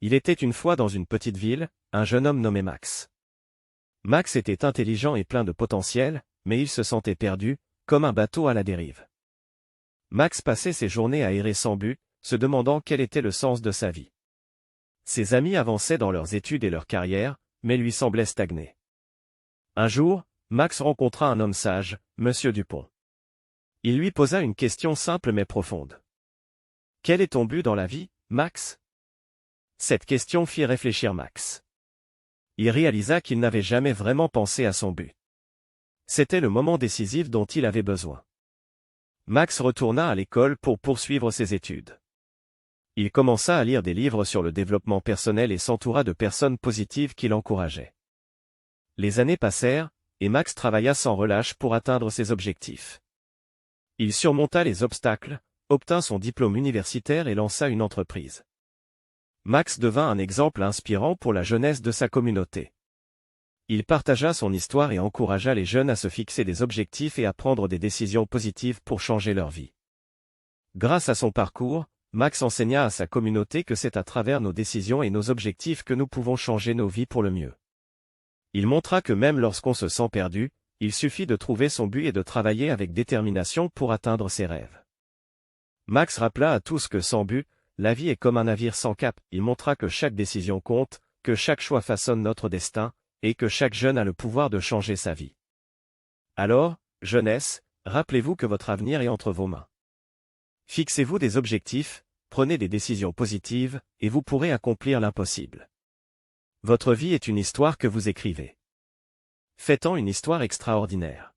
Il était une fois dans une petite ville, un jeune homme nommé Max. Max était intelligent et plein de potentiel, mais il se sentait perdu, comme un bateau à la dérive. Max passait ses journées à errer sans but, se demandant quel était le sens de sa vie. Ses amis avançaient dans leurs études et leur carrière, mais lui semblaient stagner. Un jour, Max rencontra un homme sage, Monsieur Dupont. Il lui posa une question simple mais profonde. « Quel est ton but dans la vie, Max ?» Cette question fit réfléchir Max. Il réalisa qu'il n'avait jamais vraiment pensé à son but. C'était le moment décisif dont il avait besoin. Max retourna à l'école pour poursuivre ses études. Il commença à lire des livres sur le développement personnel et s'entoura de personnes positives qui l'encourageaient. Les années passèrent, et Max travailla sans relâche pour atteindre ses objectifs. Il surmonta les obstacles, obtint son diplôme universitaire et lança une entreprise. Max devint un exemple inspirant pour la jeunesse de sa communauté. Il partagea son histoire et encouragea les jeunes à se fixer des objectifs et à prendre des décisions positives pour changer leur vie. Grâce à son parcours, Max enseigna à sa communauté que c'est à travers nos décisions et nos objectifs que nous pouvons changer nos vies pour le mieux. Il montra que même lorsqu'on se sent perdu, il suffit de trouver son but et de travailler avec détermination pour atteindre ses rêves. Max rappela à tous que sans but, la vie est comme un navire sans cap. Il montra que chaque décision compte, que chaque choix façonne notre destin, et que chaque jeune a le pouvoir de changer sa vie. Alors, jeunesse, rappelez-vous que votre avenir est entre vos mains. Fixez-vous des objectifs, prenez des décisions positives, et vous pourrez accomplir l'impossible. Votre vie est une histoire que vous écrivez. Faites-en une histoire extraordinaire.